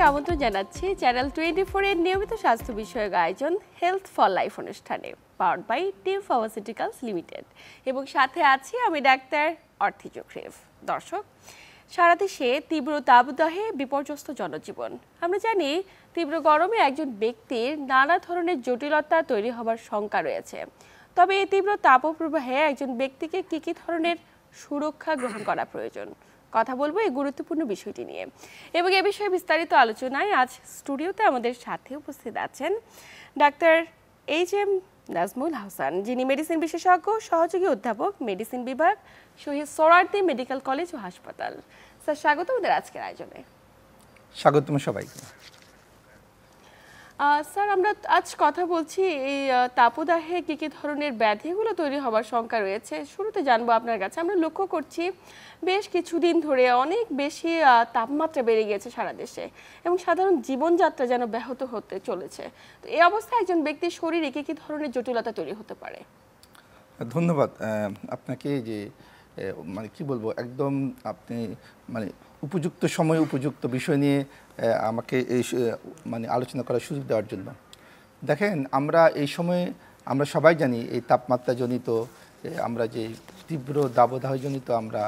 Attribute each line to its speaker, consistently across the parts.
Speaker 1: আমন্ত্রণ জানাচ্ছি চ্যানেল 24 এর নিয়মিত স্বাস্থ্য বিষয়ক আয়োজন হেলথ ফর লাইফ অনুষ্ঠানে powered by team pharmaceuticals limited এবং সাথে আছি আমি ডাক্তার অর্থি চক্রেভ। দর্শক, সারা দেশে তীব্র দাবদাহে বিপর্যস্ত জনজীবন। আমরা জানি তীব্র গরমে একজন ব্যক্তির নানা ধরনের জটিলতা তৈরি হবার শঙ্কা রয়েছে। তবে এই তীব্র তাপপ্রবাহে একজন ব্যক্তিকে কি ধরনের সুরক্ষা গ্রহণ করা প্রয়োজন, কথা বলবো এই গুরুত্বপূর্ণ বিষয়টি নিয়ে। এবং এ বিষয়ে বিস্তারিত আলোচনায় আজ স্টুডিওতে আমাদের সাথে উপস্থিত আছেন ডাক্তার HM নাজমুল হাসান, যিনি মেডিসিন বিশেষজ্ঞ, সহযোগী অধ্যাপক, মেডিসিন বিভাগ, শহীদ সোহরাওয়ার্দী মেডিকেল কলেজ ও হাসপাতাল। স্যার, স্বাগত আমাদের আজকের আয়োজনে।
Speaker 2: স্বাগতম সবাইকে।
Speaker 1: স্যার, আমরা আজ কথা বলছি এই তাপদাহে কি ধরনের ব্যাধিগুলো তৈরি হওয়ার শঙ্কা রয়েছে। শুরুতে জানবো আপনার কাছে, আমরা লক্ষ্য করছি বেশ কিছুদিন ধরে অনেক বেশি তাপমাত্রা বেড়ে গিয়েছে সারা দেশে এবং সাধারণ জীবনযাত্রা যেন ব্যাহত হতে চলেছে। তো এই অবস্থায় একজন ব্যক্তির শরীরে কি ধরনের জটিলতা তৈরি হতে পারে?
Speaker 2: ধন্যবাদ আপনাকে। যে মানে কি বলবো, একদম আপনি মানে উপযুক্ত সময় উপযুক্ত বিষয় নিয়ে আমাকে এই মানে আলোচনা করার সুযোগ দেওয়ার জন্য। দেখেন, আমরা এই সময়ে আমরা সবাই জানি এই তাপমাত্রাজনিত আমরা যে তীব্র দাবদাহজনিত আমরা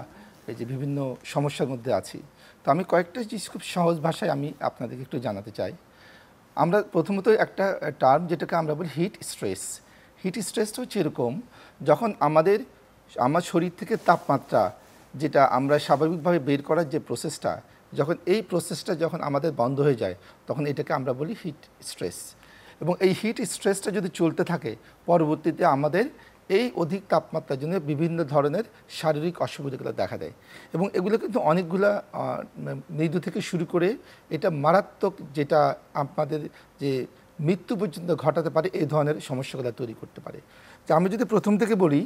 Speaker 2: এই যে বিভিন্ন সমস্যার মধ্যে আছি। তো আমি কয়েকটা জিনিস খুব সহজ ভাষায় আমি আপনাদেরকে একটু জানাতে চাই। আমরা প্রথমত একটা টার্ম যেটাকে আমরা বলি হিট স্ট্রেস। হিট স্ট্রেসটা হচ্ছে এরকম, যখন আমার শরীর থেকে তাপমাত্রা যেটা আমরা স্বাভাবিকভাবে বের করার যে প্রসেসটা, যখন এই প্রসেসটা যখন আমাদের বন্ধ হয়ে যায়, তখন এটাকে আমরা বলি হিট স্ট্রেস। এবং এই হিট স্ট্রেসটা যদি চলতে থাকে, পরবর্তীতে আমাদের এই অধিক তাপমাত্রার জন্য বিভিন্ন ধরনের শারীরিক অসুবিধাগুলো দেখা দেয়। এবং এগুলো কিন্তু অনেকগুলা মৃদু থেকে শুরু করে এটা মারাত্মক, যেটা আমাদের যে মৃত্যু পর্যন্ত ঘটাতে পারে, এই ধরনের সমস্যাগুলো তৈরি করতে পারে। তো আমি যদি প্রথম থেকে বলি,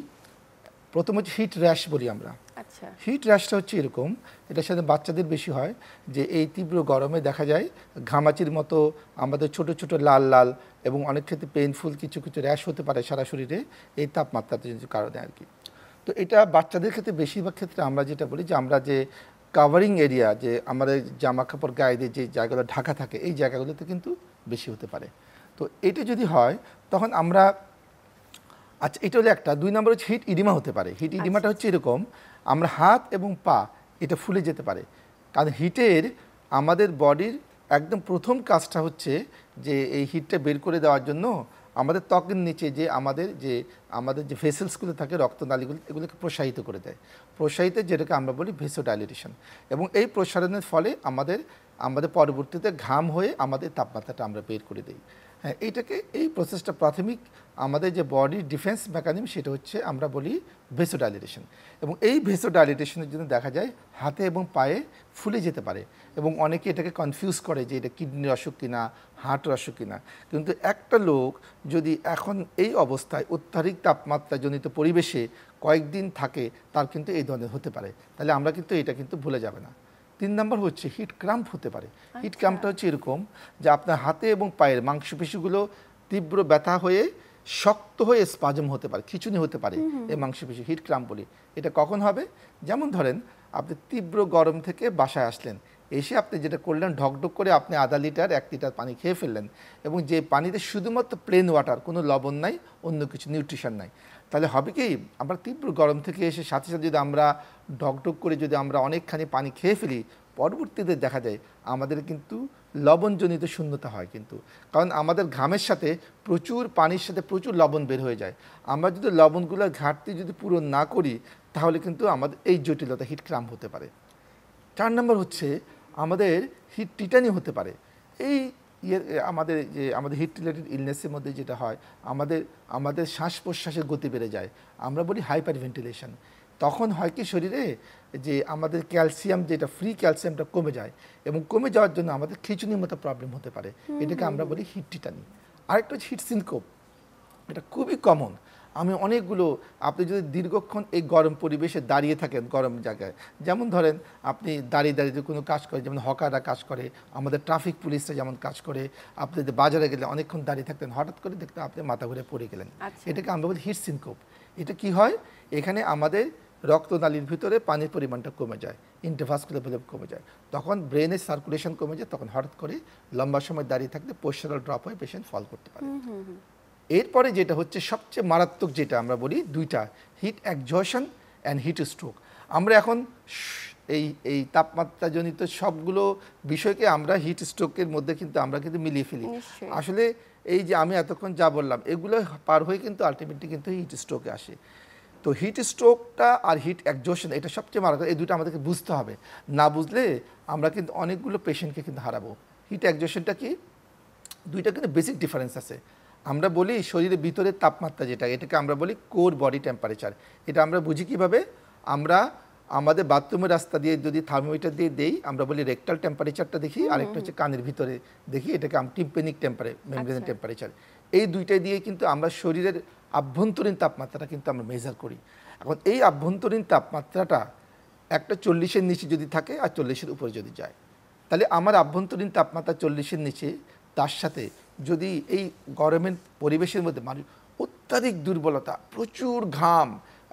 Speaker 2: প্রথম হচ্ছে হিট র্যাশ বলি আমরা।
Speaker 1: আচ্ছা,
Speaker 2: হিট র্যাশটা হচ্ছে এরকম, এটার সাথে বাচ্চাদের বেশি হয়, যে এই তীব্র গরমে দেখা যায় ঘামাচির মতো আমাদের ছোট ছোট লাল লাল এবং অনেক ক্ষেত্রে পেইনফুল কিছু কিছু র্যাশ হতে পারে সারা শরীরে এই তাপমাত্রাতে কারণে আর কি। তো এটা বাচ্চাদের ক্ষেত্রে বেশিরভাগ ক্ষেত্রে আমরা যেটা বলি যে আমরা যে কাভারিং এরিয়া, যে আমাদের জামা কাপড় গায়ে দিয়ে যে জায়গাগুলো ঢাকা থাকে, এই জায়গাগুলোতে কিন্তু বেশি হতে পারে। তো এটা যদি হয় তখন আমরা, আচ্ছা এটা হলো একটা। দুই নম্বর হচ্ছে হিট ইডিমা হতে পারে। হিট ইডিমাটা হচ্ছে এরকম, আমরা হাত এবং পা এটা ফুলে যেতে পারে। কারণ হিটের আমাদের বডির একদম প্রথম কাজটা হচ্ছে যে এই হিটটা বের করে দেওয়ার জন্য আমাদের ত্বকের নিচে যে আমাদের যে ভেসেলসগুলো থাকে, রক্তনালীগুলো, এগুলোকে প্রসারিত করে দেয়। প্রসারিত, যেটাকে আমরা বলি ভেসোডাইলেটেশন। এবং এই প্রসারণের ফলে আমাদের পরবর্তীতে ঘাম হয়ে আমাদের তাপমাত্রাটা আমরা বের করে দিই। হ্যাঁ, এই প্রসেসটা প্রাথমিক আমাদের যে বডির ডিফেন্স মেকানিজম, সেটা হচ্ছে আমরা বলি ভেসোডাইলেটেশন। এবং এই ভেসোডাইলেটেশনের জন্য দেখা যায় হাতে এবং পায়ে ফুলে যেতে পারে। এবং অনেকে এটাকে কনফিউজ করে যে এটা কিডনির অসুখ কিনা, হার্টের অসুখ কিনা। কিন্তু একটা লোক যদি এখন এই অবস্থায় অত্যাধিক তাপমাত্রাজনিত পরিবেশে কয়েকদিন থাকে, তার কিন্তু এই ধরনের হতে পারে। তাহলে আমরা কিন্তু এটা কিন্তু ভুলে যাবে না। 3 নম্বর হচ্ছে হিট ক্রাম্প হতে পারে। হিট ক্রাম্পটা হচ্ছে এরকম, যে আপনার হাতে এবং পায়ের মাংসপেশিগুলো তীব্র ব্যথা হয়ে শক্ত হয়ে স্পাজম হতে পারে, খিঁচুনি হতে পারে। এই মাংসপেশি হিট ক্রাম্প বলি। এটা কখন হবে? যেমন ধরেন, আপনি তীব্র গরম থেকে বাসায় আসলেন, এসে আপনি যেটা করলেন, ঢকঢক করে আপনি 1/2 লিটার 1 লিটার পানি খেয়ে ফেললেন, এবং যে পানিতে শুধুমাত্র প্লেন ওয়াটার, কোনো লবণ নাই, অন্য কিছু নিউট্রিশন নাই। তাহলে হবে কি, আমরা তীব্র গরম থেকে এসে সাথে সাথে যদি আমরা ঢকঢক করে যদি আমরা অনেকখানি পানি খেয়ে ফেলি, পরবর্তীতে দেখা যায় আমাদের কিন্তু লবণজনিত শূন্যতা হয়। কিন্তু কারণ আমাদের ঘামের সাথে প্রচুর পানির সাথে প্রচুর লবণ বের হয়ে যায়। আমরা যদি লবণগুলোর ঘাটতি যদি পূরণ না করি, তাহলে কিন্তু আমাদের এই জটিলতা হিট ক্রাম্প হতে পারে। 4 নম্বর হচ্ছে আমাদের হিট টিটানি হতে পারে। এই আমাদের হিট রিলেটেড ইলনেসের মধ্যে যেটা হয়, আমাদের শ্বাস প্রশ্বাসের গতি বেড়ে যায়, আমরা বলি হাইপার ভেন্টিলেশন। তখন হয় কি, শরীরে যে আমাদের ক্যালসিয়াম, যেটা ফ্রি ক্যালসিয়ামটা কমে যায়, এবং কমে যাওয়ার জন্য আমাদের খিঁচুনির মতো প্রবলেম হতে পারে। এটাকে আমরা বলি হিট টিটানি। আরেকটা হচ্ছে হিট সিনকোপ। এটা খুবই কমন। আপনি যদি দীর্ঘক্ষণ এই গরম পরিবেশে দাঁড়িয়ে থাকেন, গরম জায়গায়, যেমন ধরেন আপনি দাঁড়িয়ে দাঁড়িয়ে কোনো কাজ করে, যেমন হকাররা কাজ করে, আমাদের ট্রাফিক পুলিশরা যেমন কাজ করে, আপনি বাজারে গেলে অনেকক্ষণ দাঁড়িয়ে থাকতেন, হঠাৎ করে দেখতে আপনি মাথা ঘুরে পড়ে গেলেন, এটাকে আমরা বলি হিট সিনকোপ। এটা কি হয়, এখানে আমাদের রক্তনালীর ভিতরে পানির পরিমাণটা কমে যায়, ইন্টারভাস্কুলার ভলিউম কমে যায়, তখন ব্রেনের সার্কুলেশন কমে যায়, তখন হঠাৎ করে লম্বা সময় দাঁড়িয়ে থাকলে পোস্টারাল ড্রপ হয়ে পেশেন্ট ফল করতে পারে। এরপরে যেটা হচ্ছে সবচেয়ে মারাত্মক, যেটা আমরা বলি দুইটা, হিট এক্সজশন অ্যান্ড হিট স্ট্রোক। আমরা এখন এই তাপমাত্রাজনিত সবগুলো বিষয়কে আমরা হিট স্ট্রোকের মধ্যে কিন্তু আমরা কিন্তু মিলিয়ে ফেলি। আসলে এই যে আমি এতক্ষণ যা বললাম এগুলো পার হয়ে কিন্তু আলটিমেটলি কিন্তু হিট স্ট্রোকে আসে। তো হিট স্ট্রোকটা আর হিট এক্সজশন এটা সবচেয়ে মারাত্মক, এই দুটো আমাদেরকে বুঝতে হবে, না বুঝলে আমরা কিন্তু অনেকগুলো পেশেন্টকে কিন্তু হারাবো। হিট এক্সজশনটা কি, দুইটা কিন্তু বেসিক ডিফারেন্স আছে। আমরা বলি শরীরের ভিতরের তাপমাত্রা যেটা, এটাকে আমরা বলি কোর বডি টেম্পারেচার। এটা আমরা বুঝি কিভাবে, আমরা আমাদের বাথরুমের রাস্তা দিয়ে যদি থার্মোমিটার দিয়ে দেই, আমরা বলি রেকটাল টেম্পারেচারটা দেখি, আরেকটা হচ্ছে কানের ভিতরে দেখি, এটাকে আমরা টিম্পেনিক মেমব্রেনের টেম্পারেচার। এই দুইটাই দিয়ে কিন্তু আমরা শরীরের আভ্যন্তরীণ তাপমাত্রাটা কিন্তু আমরা মেজার করি। এখন এই আভ্যন্তরীণ তাপমাত্রাটা একটা 40-এর নিচে যদি থাকে আর 40-এর উপরে যদি যায়, তাহলে আমার আভ্যন্তরীণ তাপমাত্রা 40-এর নিচে, তার সাথে যদি এই গরমের পরিবেশের মধ্যে মানুষ অত্যাধিক দুর্বলতা, প্রচুর ঘাম,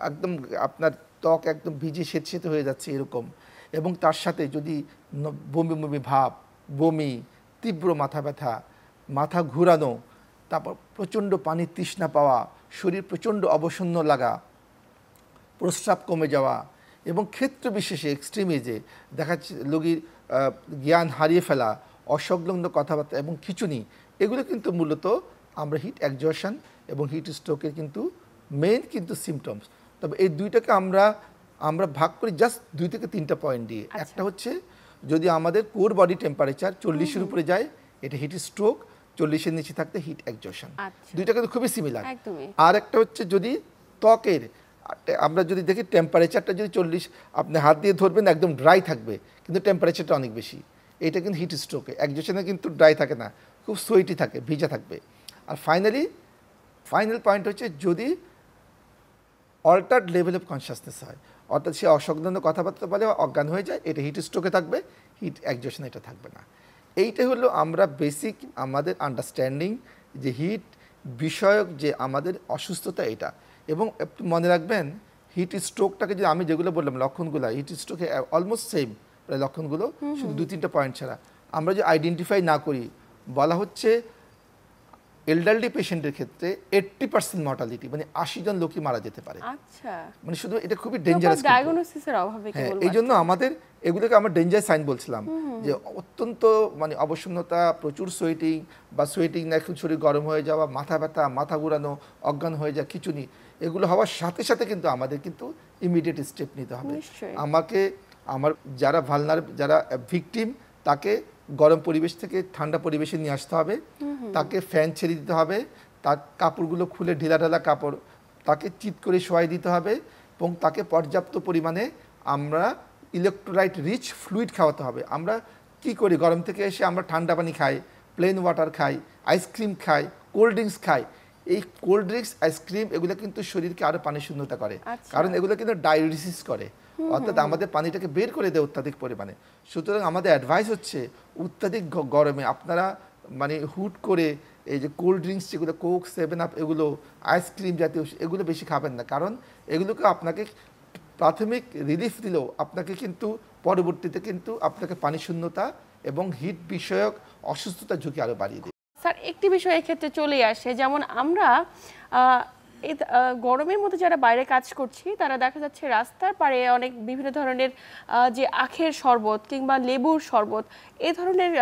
Speaker 2: একদম আপনার ত্বক একদম ভিজে সেতসেতে হয়ে যাচ্ছে এরকম, এবং তার সাথে যদি বমি বমি ভাব, বমি, তীব্র মাথা ব্যথা, মাথা ঘুরানো, তারপর প্রচণ্ড পানির তৃষ্ণা পাওয়া, শরীর প্রচণ্ড অবসন্ন লাগা, প্রস্রাব কমে যাওয়া, এবং ক্ষেত্র বিশেষে এক্সট্রিম এজে দেখা যাচ্ছে রোগীর জ্ঞান হারিয়ে ফেলা, অসংলগ্ন কথাবার্তা এবং খিঁচুনি, এগুলো কিন্তু মূলত আমরা হিট এক্সজশন এবং হিট স্ট্রোকের কিন্তু মেইন কিন্তু সিমটমস। তবে এই দুইটাকে আমরা ভাগ করি জাস্ট 2 থেকে 3টা পয়েন্ট দিয়ে। একটা হচ্ছে যদি আমাদের কোর বডি টেম্পারেচার 40-এর উপরে যায়, এটা হিট স্ট্রোক, 40-এর নিচে থাকতে হিট এক্সজশন। দুইটা কিন্তু খুবই সিমিলার। আর একটা হচ্ছে যদি ত্বকের আমরা যদি দেখি টেম্পারেচারটা যদি 40, আপনি হাত দিয়ে ধরবেন একদম ড্রাই থাকবে, কিন্তু টেম্পারেচারটা অনেক বেশি, এটা কিন্তু হিট স্ট্রোকে। এক্সজশনে কিন্তু ড্রাই থাকে না, খুব সোয়েটি থাকে, ভিজা থাকবে। আর ফাইনাল পয়েন্ট হচ্ছে যদি অল্টার্ড লেভেল অফ কনসিয়াসনেস হয়, অর্থাৎ সে অসংলগ্ন কথাবার্তা বলে অজ্ঞান হয়ে যায়, এটা হিট স্ট্রোকে থাকবে, হিট এক্সজশনে এটা থাকবে না। এইটা হলো আমরা বেসিক আমাদের আন্ডারস্ট্যান্ডিং যে হিট বিষয়ক যে আমাদের অসুস্থতা এটা। এবং মনে রাখবেন হিট স্ট্রোকটাকে যে আমি যেগুলো বললাম লক্ষণগুলো, হিট স্ট্রোকে অলমোস্ট সেম প্রায় লক্ষণগুলো, শুধু 2-3টা পয়েন্ট ছাড়া। আমরা যে আইডেন্টিফাই না করি, বলা হচ্ছে এল্ডারলি পেশেন্টের ক্ষেত্রে 80% মর্টালিটি, মানে 80 জন লোকই মারা যেতে পারে।
Speaker 1: আচ্ছা,
Speaker 2: মানে শুধু এটা খুবই ডেঞ্জারাস
Speaker 1: ডায়াগনোসিসের অভাবে কি বলবো।
Speaker 2: এই জন্য আমাদের এগুলোকে আমরা ডেঞ্জার সাইন বলছিলাম, যে অত্যন্ত মানে অবসন্নতা, প্রচুর সোয়েটিং বা সোয়েটিং না এখন শরীর গরম হয়ে যাওয়া, মাথা ব্যথা, মাথা ঘুরানো, অজ্ঞান হয়ে যাওয়া, খিঁচুনি, এগুলো হওয়ার সাথে সাথে কিন্তু আমাদের কিন্তু ইমিডিয়েট স্টেপ নিতে হবে। আমার যারা যারা ভিকটিম, তাকে গরম পরিবেশ থেকে ঠান্ডা পরিবেশে নিয়ে আসতে হবে, তাকে ফ্যান ছেড়ে দিতে হবে, তার কাপড়গুলো খুলে ঢিলা কাপড় তাকে চিৎ করে শোয়াই দিতে হবে, এবং তাকে পর্যাপ্ত পরিমাণে আমরা ইলেকট্রোলাইট রিচ ফ্লুইড খাওয়াতে হবে। আমরা কি করি, গরম থেকে এসে আমরা ঠান্ডা পানি খাই, প্লেন ওয়াটার খাই, আইসক্রিম খাই, কোল্ড ড্রিঙ্কস খাই। এই কোল্ড ড্রিঙ্কস, আইসক্রিম এগুলো কিন্তু শরীরকে আরও পানি শূন্যতা করে, কারণ এগুলো কিন্তু ডায়ালিসিস করে, অর্থাৎ আমাদের পানিটাকে বের করে দেয় অত্যাধিক পরিমাণে। সুতরাং আমাদের অ্যাডভাইস হচ্ছে অত্যাধিক গরমে আপনারা মানে হুট করে এই যে কোল্ড ড্রিঙ্কস যেগুলো কোক, 7 আপ, এগুলো আইসক্রিম জাতীয় এগুলো বেশি খাবেন না, কারণ এগুলোকে আপনাকে প্রাথমিক রিলিফ দিলেও আপনাকে কিন্তু পরবর্তীতে কিন্তু আপনাকে পানি শূন্যতা এবং হিট বিষয়ক অসুস্থতার ঝুঁকি আরও বাড়িয়ে দেবে।
Speaker 1: স্যার, একটি বিষয় এক্ষেত্রে চলে আসে, যেমন আমরা এই গরমের মধ্যে যারা বাইরে কাজ করছি, তারা দেখা যাচ্ছে রাস্তার পাড়ে অনেক বিভিন্ন ধরনের যে আখের শরবত কিংবা লেবুর শরবত, এই ধরনের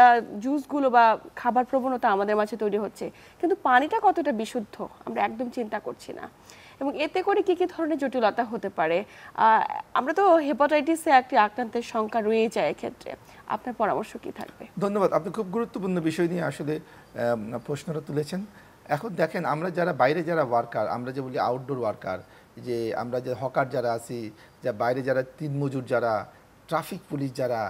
Speaker 1: জুসগুলো বা খাবার প্রবণতা আমাদের মাঝে তৈরি হচ্ছে, কিন্তু পানিটা কতটা বিশুদ্ধ আমরা একদম চিন্তা করছি না, এবং এতে করে কি কি ধরনের জটিলতা হতে পারে। আমরা তো হেপাটাইটিসে একটি আক্রান্তের সংখ্যা রয়ে যায় এক্ষেত্রে, আপনার পরামর্শ কি থাকবে?
Speaker 2: ধন্যবাদ, আপনি খুব গুরুত্বপূর্ণ বিষয় নিয়ে আসলে প্রশ্নটা তুলেছেন। এখন দেখেন, আমরা যারা বাইরে যারা ওয়ার্কার, আমরা যে বলি আউটডোর ওয়ার্কার, যে আমরা যে হকার যারা আছি, যা বাইরে যারা দিনমজুর, যারা ট্রাফিক পুলিশ যারা,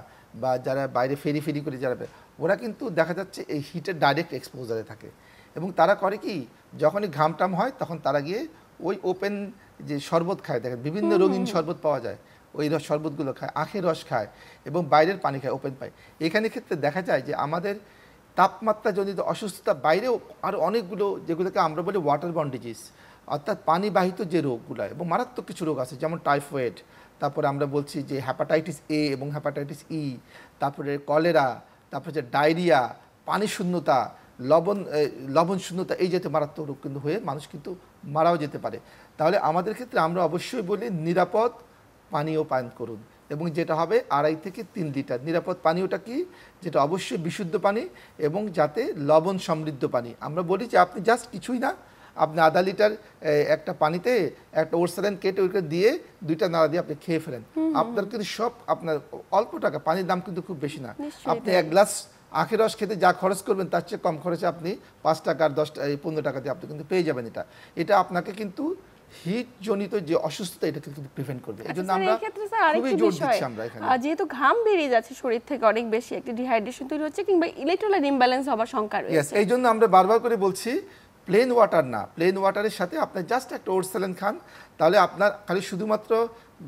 Speaker 2: বা যারা বাইরে ফেরি করে যারা, ওরা কিন্তু দেখা যাচ্ছে এই হিটের ডাইরেক্ট এক্সপোজারে থাকে, এবং তারা করে কি, যখনই ঘাম টাম হয় তখন তারা গিয়ে ওই ওপেন যে শরবত খায়, দেখেন বিভিন্ন রঙিন শরবত পাওয়া যায়, ওই শরবতগুলো খায়, আখের রস খায় এবং বাইরের পানি খায়, ওপেন পায়। এখানে ক্ষেত্রে দেখা যায় যে আমাদের তাপমাত্রাজনিত অসুস্থতা বাইরেও আরও অনেকগুলো, যেগুলোকে আমরা বলি ওয়াটার বর্ন ডিজিজ, অর্থাৎ পানিবাহিত যে রোগগুলো এবং মারাত্মক কিছু রোগ আছে যেমন টাইফয়েড, তারপরে আমরা বলছি যে হ্যাপাটাইটিস এ এবং হ্যাপাটাইটিস ই, তারপরে কলেরা, তারপরে যে ডায়রিয়া, পানি শূন্যতা, লবণ শূন্যতা, এই জাতীয় মারাত্মক রোগ কিন্তু হয়ে মানুষ কিন্তু মারাও যেতে পারে। তাহলে আমাদের ক্ষেত্রে আমরা অবশ্যই বলি নিরাপদ পানীয় পান করুন, এবং যেটা হবে 2.5 থেকে 3 লিটার। নিরাপদ পানীয়টা কি? যেটা অবশ্যই বিশুদ্ধ পানি এবং যাতে লবণ সমৃদ্ধ পানি। আমরা বলি যে আপনি জাস্ট কিছুই না, আপনি 1/2 লিটার একটা পানিতে একটা ওরসালাইন কেটে ওইটা দিয়ে 2টা নাড়া দিয়ে আপনি খেয়ে ফেলেন, আপনার কিন্তু সব আপনার অল্প টাকা, পানির দাম কিন্তু খুব বেশি না। আপনি 1 গ্লাস আখের রস খেতে যা খরচ করবেন তার চেয়ে কম খরচে আপনি 5 টাকা আর 15 টাকা দিয়ে আপনি কিন্তু পেয়ে যাবেন। এটা আপনাকে কিন্তু হিট জনিত যে অসুস্থতা এটা কিন্তু প্রিভেন্ট করবে। এজন্য আমরা খুবই জোর দিচ্ছি আমরা এখানে,
Speaker 1: যেহেতু ঘাম বেরিয়ে যাচ্ছে শরীর থেকে অনেক বেশি, একটা ডিহাইড্রেশন তৈরি হচ্ছে কিংবা ইলেকট্রোলাইট ইমব্যালেন্স হওয়ার শঙ্কা রয়েছে।
Speaker 2: এই জন্য আমরা বারবার করে বলছি প্লেন ওয়াটার না, প্লেন ওয়াটারের সাথে আপনি জাস্ট একটা ওরসালাইন খান, তাহলে আপনার খালি শুধুমাত্র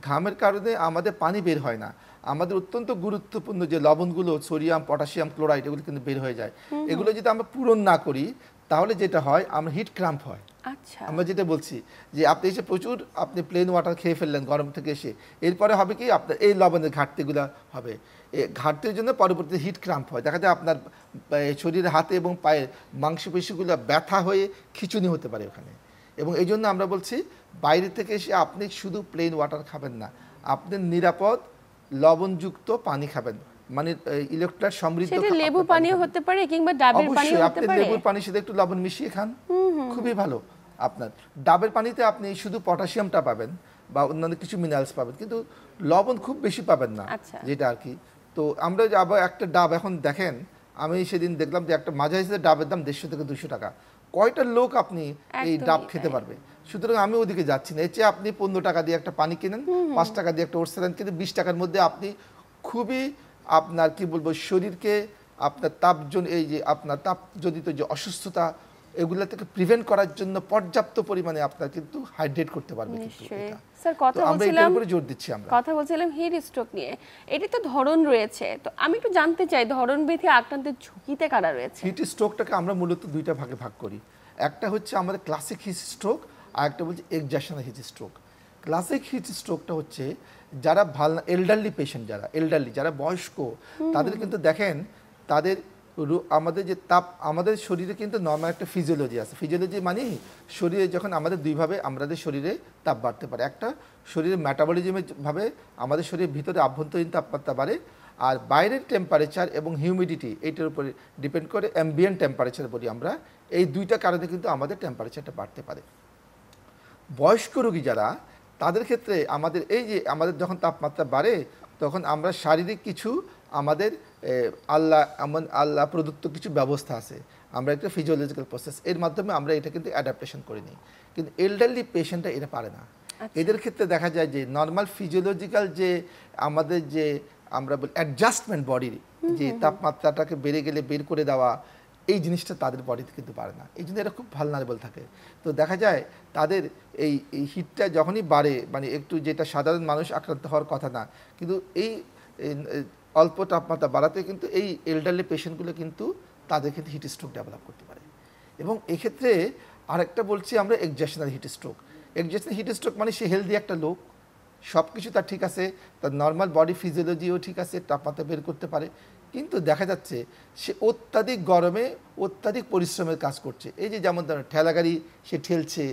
Speaker 2: ঘামের কারণে আমাদের পানি বের হয় না, আমাদের অত্যন্ত গুরুত্বপূর্ণ যে লবণগুলো সোডিয়াম, পটাশিয়াম, ক্লোরাইড এগুলো কিন্তু বের হয়ে যায়। এগুলো যদি আমরা পূরণ না করি তাহলে যেটা হয় আমরা হিট ক্র্যাম্প হয়।
Speaker 1: আচ্ছা,
Speaker 2: আমরা যেটা বলছি যে আপনি এসে প্রচুর আপনি প্লেন ওয়াটার খেয়ে ফেললেন গরম থেকে এসে, এরপরে হবে কি আপনার এই লবণের ঘাটতিগুলো হবে, এই ঘাটতির জন্য পরবর্তীতে হিট ক্র্যাম্প হয়, দেখা যায় আপনার শরীরে হাতে এবং পায়ে মাংসপেশিগুলো ব্যথা হয়ে খিঁচুনি হতে পারে ওখানে। এবং এই জন্য আমরা বলছি বাইরে থেকে এসে আপনি শুধু প্লেন ওয়াটার খাবেন না, আপনি নিরাপদ লবণযুক্ত পানি খাবেন, মানে ইলেকট্রোলাইট সমৃদ্ধ।
Speaker 1: সেটা লেবু পানিও হতে পারে কিংবা ডাবের পানিও হতে পারে।
Speaker 2: আপনি লেবুর পানির সাথে একটু লবণ মিশিয়ে খান, খুবই ভালো। আপনার ডাবের পানিতে আপনি শুধু পটাশিয়ামটা পাবেন বা অন্যান্য কিছু মিনারেলস পাবেন, কিন্তু লবণ খুব বেশি পাবেন না, যেটা আর কি। তো আমরা আবার একটা ডাব এখন দেখেন, আমি সেদিন দেখলাম যে একটা মাঝারি সাইজের ডাবের দাম 150 থেকে 200 টাকা। কয়টা লোক আপনি এই ডাব খেতে পারবে? সুতরাং আমি ওদিকে যাচ্ছি না, এর চেয়ে আপনি 15 টাকা দিয়ে একটা পানি কিনেন, 5 টাকা দিয়ে একটা ওরসালাইন কিনেন, 20 টাকার মধ্যে আপনি খুবই আপনার কি বলবো শরীরকে আপনার এই যে আপনার তাপজনিত যে অসুস্থতা এগুলা থেকে প্রিভেন্ট করার জন্য পর্যাপ্ত পরিমাণে আপনার কিন্তু হাইড্রেট করতে পারবে।
Speaker 1: স্যার কথা বলছিলাম হিট স্ট্রোক নিয়ে, এটি তো ধরন রয়েছে, তো আমি একটু জানতে চাই ধরন ব্যাধি আক্রান্তের ঝুঁকিতে কারা রয়েছে?
Speaker 2: হিট স্ট্রোকটাকে আমরা মূলত 2টা ভাগে ভাগ করি, একটা হচ্ছে আমাদের ক্লাসিক হিট স্ট্রোক আর একটা বলছে exertional heat stroke. Classic heat স্ট্রোকটা হচ্ছে যারা এল্ডারলি পেশেন্ট, যারা বয়স্ক, তাদের কিন্তু দেখেন তাদের আমাদের যে তাপ আমাদের শরীরে কিন্তু নর্মাল একটা ফিজিওলজি আছে। ফিজিওলজি মানে শরীরে যখন আমাদের দুইভাবে আমাদের শরীরে তাপ বাড়তে পারে, একটা শরীরের মেটাবলিজমের ভাবে আমাদের শরীরের ভিতরে আভ্যন্তরীণ তাপমাত্রা বাড়ে, আর বাইরের টেম্পারেচার এবং হিউমিডিটি এইটার উপরে ডিপেন্ড করে অ্যাম্বিয়েন্ট টেম্পারেচার বলি আমরা। এই 2টা কারণে কিন্তু আমাদের টেম্পারেচারটা বাড়তে পারে। বয়স্ক রোগী যারা, তাদের ক্ষেত্রে আমাদের এই যে আমাদের যখন তাপমাত্রা বাড়ে তখন আমরা শারীরিক কিছু আমাদের আল্লাহ প্রদত্ত কিছু ব্যবস্থা আছে, আমরা একটা ফিজিওলজিক্যাল প্রসেস, এর মাধ্যমে আমরা এটা কিন্তু অ্যাডাপ্টেশন করে নিই। কিন্তু এল্ডারলি পেশেন্টরা এটা পারে না। এদের ক্ষেত্রে দেখা যায় যে নর্মাল ফিজিওলজিক্যাল যে আমাদের যে আমরা বলি অ্যাডজাস্টমেন্ট বডির যে তাপমাত্রাটাকে বেড়ে গেলে বের করে দেওয়া, এই জিনিসটা তাদের বডিতে কিন্তু পারে না, এই জন্য এরা খুব ভালনারেবল থাকে। তো দেখা যায় তাদের এই হিটটা যখনই বাড়ে, মানে একটু যেটা সাধারণ মানুষ আক্রান্ত হওয়ার কথা না, কিন্তু এই অল্প তাপমাত্রা বাড়াতে কিন্তু এই এল্ডারলি পেশেন্টগুলো কিন্তু তাদের ক্ষেত্রে হিট স্ট্রোক ডেভেলপ করতে পারে। এবং এক্ষেত্রে আরেকটা বলছি আমরা exertional heat stroke. Exertional heat stroke মানে সে হেলদি একটা লোক, সব কিছু তার ঠিক আছে, তার নর্মাল বডি ফিজিওলজিও ঠিক আছে, তাপমাত্রা বের করতে পারে, কিন্তু দেখা যাচ্ছে সে অত্যাধিক গরমে অত্যাধিক পরিশ্রমের কাজ করছে। এই যে যেমন ধরেন ঠেলাগাড়ি সে ঠেলছে,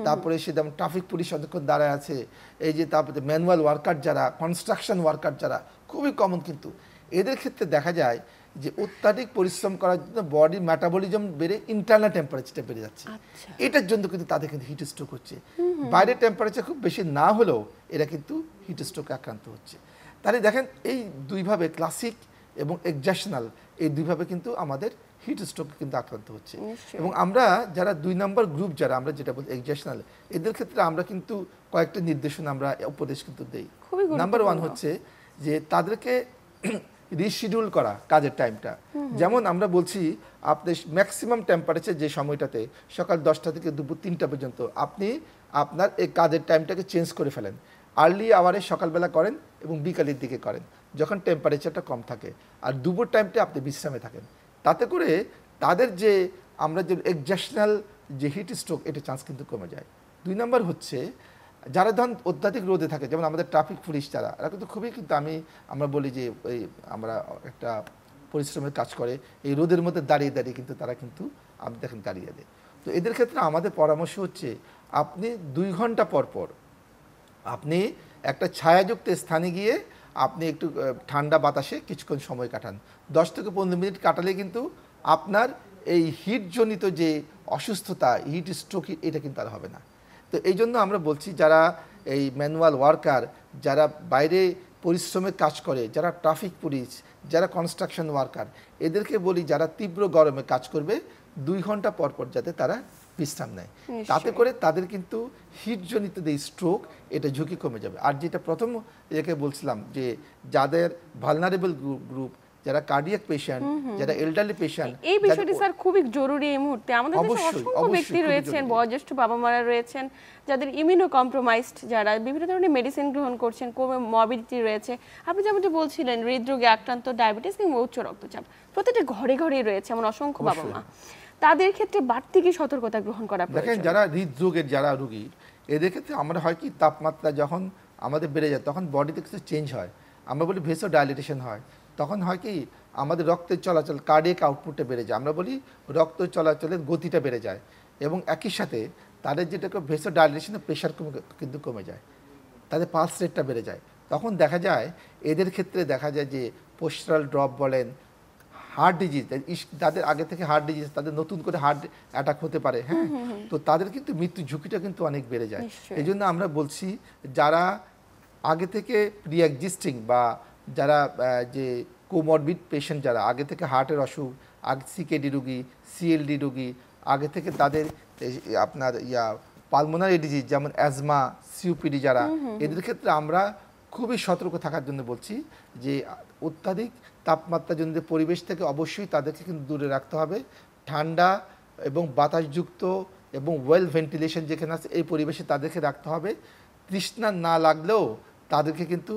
Speaker 2: তারপরে সে যেমন ট্রাফিক পুলিশ অনেকক্ষণ দাঁড়ায় আছে, এই যে তারপরে ম্যানুয়াল ওয়ার্কার যারা, কনস্ট্রাকশন ওয়ার্কার যারা, খুবই কমন। কিন্তু এদের ক্ষেত্রে দেখা যায় যে অত্যাধিক পরিশ্রম করার জন্য বডির মেটাবলিজম বেড়ে ইন্টারনাল টেম্পারেচারটা বেড়ে যাচ্ছে, এটার জন্য কিন্তু তাদের কিন্তু হিট স্ট্রোক হচ্ছে। বাইরের টেম্পারেচার খুব বেশি না হলেও এরা কিন্তু হিট স্ট্রোকে আক্রান্ত হচ্ছে। তাহলে দেখেন এই দুইভাবে ক্লাসিক এবং এক্সারশনাল, এই দুইভাবে কিন্তু আমাদের হিট স্ট্রোক কিন্তু আক্রান্ত হচ্ছে। এবং আমরা যারা 2 নম্বর গ্রুপ যারা আমরা যেটা বলি এক্সারশনাল, এদের ক্ষেত্রে আমরা কিন্তু কয়েকটা নির্দেশনা আমরা উপদেশ কিন্তু দেই। নাম্বার 1 হচ্ছে যে তাদেরকে রিশিডিউল করা কাজের টাইমটা। যেমন আমরা বলছি আপনি ম্যাক্সিমাম টেম্পারেচার যে সময়টাতে সকাল 10টা থেকে দুপুর 3টা পর্যন্ত আপনি আপনার এই কাজের টাইমটাকে চেঞ্জ করে ফেলেন। আর্লি আওয়ারে সকালবেলা করেন এবং বিকালের দিকে করেন যখন টেম্পারেচারটা কম থাকে, আর দুপুর টাইমটা আপনি বিশ্রামে থাকেন। তাতে করে তাদের যে আমরা যে এক্সারশনাল যে হিট স্ট্রোক, এটা চান্স কিন্তু কমে যায়। 2 নম্বর হচ্ছে যারা ধরুন অত্যাধিক রোদে থাকে, যেমন আমাদের ট্রাফিক পুলিশ যারা, এরা কিন্তু খুবই কিন্তু আমরা বলি যে এই আমরা একটা পরিশ্রমের কাজ করে এই রোদের মধ্যে দাঁড়িয়ে দাঁড়িয়ে কিন্তু তারা কিন্তু আপনি দেখেন দাঁড়িয়ে দেয়। তো এদের ক্ষেত্রে আমাদের পরামর্শ হচ্ছে আপনি 2 ঘন্টা পর পর আপনি একটা ছায়াযুক্ত স্থানে গিয়ে আপনি একটু ঠান্ডা বাতাসে কিছুক্ষণ সময় কাটান। 10 থেকে 15 মিনিট কাটালে কিন্তু আপনার এই হিটজনিত যে অসুস্থতা, হিট স্ট্রোক, এটা কিন্তু আর হবে না। তো এই জন্য আমরা বলছি যারা এই ম্যানুয়াল ওয়ার্কার, যারা বাইরে পরিশ্রমের কাজ করে, যারা ট্রাফিক পুলিশ, যারা কনস্ট্রাকশন ওয়ার্কার, এদেরকে বলি যারা তীব্র গরমে কাজ করবে 2 ঘন্টা পর পর যাতে তারা বিশ্রাম নেয়। তাতে করে তাদের কিন্তু হিটজনিত যে স্ট্রোক, এটা ঝুঁকি কমে যাবে। আর যেটা প্রথম একে বলছিলাম যে যাদের ভালনারেবল গ্রুপ, যারা কার্ডিয়াক পেশেন্ট, যারা এল্ডারলি পেশেন্ট,
Speaker 1: এই বিষয়টি স্যার খুবই জরুরি এই মুহূর্তে। আমাদের দেশে অসংখ্য ব্যক্তি রয়েছেন, বয়োজ্যেষ্ঠ বাবা মারা রয়েছেন, যাদের ইমিউনো কম্প্রোমাইজড, যারা বিভিন্ন ধরনের মেডিসিন গ্রহণ করছেন, কোমরবিডিটি রয়েছে। আপনি যেমনটি বলছিলেন হৃদরোগে আক্রান্ত, ডায়াবেটিস কিংবা উচ্চ রক্তচাপ প্রতিটা ঘরে ঘরেই রয়েছে এমন অসংখ্য বাবা মা। তাদের ক্ষেত্রে বাড়তি কি সতর্কতা গ্রহণ করা প্রয়োজন?
Speaker 2: দেখেন যারা হৃদরোগের যারা রোগী, এদের ক্ষেত্রে আমরা হয় কি তাপমাত্রা যখন আমাদের বেড়ে যায় তখন বডিতে কিছু চেঞ্জ হয়, আমরা বলি ভেসো ডাইলেটেশন হয়। তখন হয় কি আমাদের রক্তের চলাচল, কার্ডিয়াক আউটপুটটা বেড়ে যায়, আমরা বলি রক্ত চলাচলের গতিটা বেড়ে যায়, এবং একই সাথে তাদের যেটাকে ভেসো ডাইলেটেশনের প্রেশার কিন্তু কমে যায়, তাদের পালস রেটটা বেড়ে যায়। তখন দেখা যায় এদের ক্ষেত্রে দেখা যায় যে পোস্টারাল ড্রপ বলেন, হার্ট ডিজিজ, তাদের আগে থেকে হার্ট ডিজিজ, তাদের নতুন করে হার্ট অ্যাটাক হতে পারে। হ্যাঁ, তো তাদের কিন্তু মৃত্যু ঝুঁকিটা কিন্তু অনেক বেড়ে যায়। এই জন্য আমরা বলছি যারা আগে থেকে প্রি এক্সিস্টিং বা যারা যে কোমরবিড পেশেন্ট, যারা আগে থেকে হার্টের অসুখ, আগে সিকেডি রোগী, সিএলডি রোগী, আগে থেকে তাদের আপনার পালমোনারি ডিজিজ যেমন অ্যাজমা, সিওপিডি, যারা এদের ক্ষেত্রে আমরা খুবই সতর্ক থাকার জন্য বলছি যে অত্যাধিক তাপমাত্রাজনিত পরিবেশ থেকে অবশ্যই তাদেরকে কিন্তু দূরে রাখতে হবে। ঠান্ডা এবং বাতাসযুক্ত এবং ওয়েল ভেন্টিলেশন যেখানে আছে এই পরিবেশে তাদেরকে রাখতে হবে। তৃষ্ণা না লাগলেও তাদেরকে কিন্তু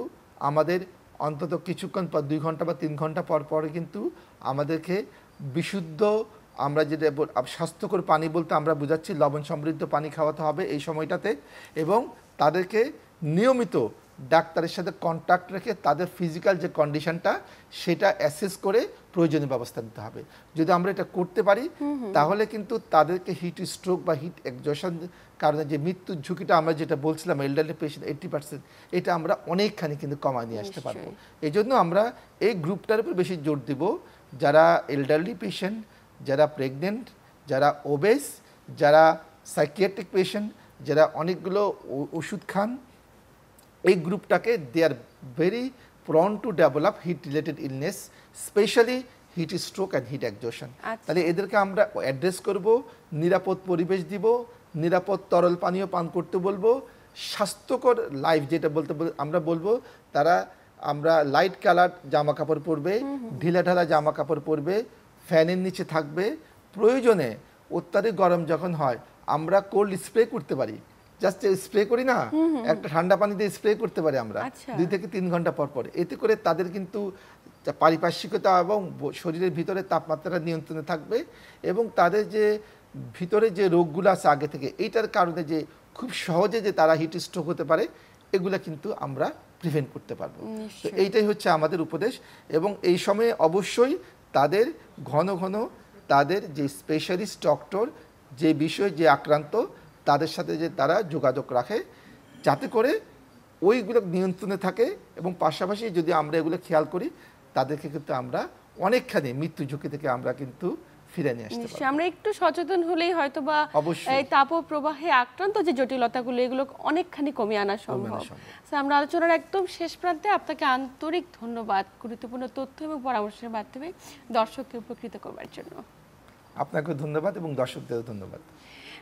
Speaker 2: আমাদের অন্তত কিছুক্ষণ পর 2 ঘন্টা বা 3 ঘন্টা পর পরে কিন্তু আমাদেরকে বিশুদ্ধ, আমরা যেটা স্বাস্থ্যকর পানি বলতে আমরা বোঝাচ্ছি লবণ সমৃদ্ধ পানি খাওয়াতে হবে এই সময়টাতে, এবং তাদেরকে নিয়মিত ডাক্তারের সাথে কন্ট্যাক্ট রেখে তাদের ফিজিক্যাল যে কন্ডিশনটা সেটা অ্যাসেস করে প্রয়োজনীয় ব্যবস্থা নিতে হবে। যদি আমরা এটা করতে পারি তাহলে কিন্তু তাদেরকে হিট স্ট্রোক বা হিট এক্সজশন কারণে যে মৃত্যুর ঝুঁকিটা আমরা যেটা বলছিলাম এল্ডারলি পেশেন্ট 80%, এটা আমরা অনেকখানি কিন্তু কমায় নিয়ে আসতে পারবো। এই জন্য আমরা এই গ্রুপটার উপর বেশি জোর দিব, যারা এল্ডারলি পেশেন্ট, যারা প্রেগনেন্ট, যারা ওবেস, যারা সাইকিয়াট্রিক পেশেন্ট, যারা অনেকগুলো ওষুধ খান, এই গ্রুপটাকে they are very prone to develop heat related illness, specially heat stroke and heat exhaustion. তাহলে এদেরকে আমরা অ্যাড্রেস করব, নিরাপদ পরিবেশ দিব, নিরাপদ তরল পানীয় পান করতে বলবো, স্বাস্থ্যকর লাইফ যেটা আমরা বলবো আমরা লাইট কালার জামা কাপড় পরবে, ঢিলাঢালা জামা কাপড় পরবে, ফ্যানের নিচে থাকবে, প্রয়োজনে অত্যাধিক গরম যখন হয় আমরা কোল্ড স্প্রে করতে পারি, জাস্ট স্প্রে করি না, একটা ঠান্ডা পানি দিয়ে স্প্রে করতে পারি আমরা 2 থেকে 3 ঘন্টা পর পর। এতে করে তাদের কিন্তু পারিপার্শ্বিকতা এবং শরীরের ভিতরে তাপমাত্রা নিয়ন্ত্রণে থাকবে, এবং তাদের যে ভিতরে যে রোগগুলো আছে আগে থেকে এইটার কারণে যে খুব সহজে যে তারা হিট স্ট্রোক হতে পারে এগুলা কিন্তু আমরা প্রিভেন্ট করতে পারবো। তো এইটাই হচ্ছে আমাদের উপদেশ, এবং এই সময়ে অবশ্যই তাদের ঘন ঘন তাদের যে স্পেশালিস্ট ডক্টর যে বিষয়ে যে আক্রান্ত তাদের সাথে যে তারা যোগাযোগ রাখে, যাতে করে ওইগুলো নিয়ন্ত্রণে থাকে, এবং পাশাপাশি যদি আমরা এগুলো খেয়াল করি তাদেরকে কিন্তু আমরা অনেকখানি মৃত্যু ঝুঁকি থেকে আমরা কিন্তু ফিরে নিয়ে আসতে পারি।
Speaker 1: আমরা একটু সচেতন হলেই হয়তো বা এই তাপপ্রবাহে আক্রান্ত যে জটিলতাগুলো এগুলো অনেকখানি কমিয়ে আনা সম্ভব। আমরা আলোচনার একদম শেষ প্রান্তে আপনাকে আন্তরিক ধন্যবাদ গুরুত্বপূর্ণ তথ্য এবং পরামর্শের মাধ্যমে দর্শককে উপকৃত করবার জন্য।
Speaker 2: আপনাকে ধন্যবাদ এবং দর্শকদের ধন্যবাদ।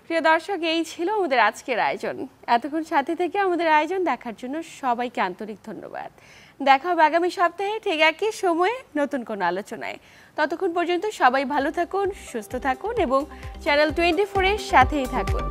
Speaker 1: প্রিয় দর্শক, এই ছিল আমাদের আজকের আয়োজন। এতক্ষণ সাথে থেকে আমাদের আয়োজন দেখার জন্য সবাইকে আন্তরিক ধন্যবাদ। দেখা হবে আগামী সপ্তাহে ঠিক একই সময়ে নতুন কোনো আলোচনায়। ততক্ষণ পর্যন্ত সবাই ভালো থাকুন, সুস্থ থাকুন এবং চ্যানেল 24 এর সাথেই থাকুন।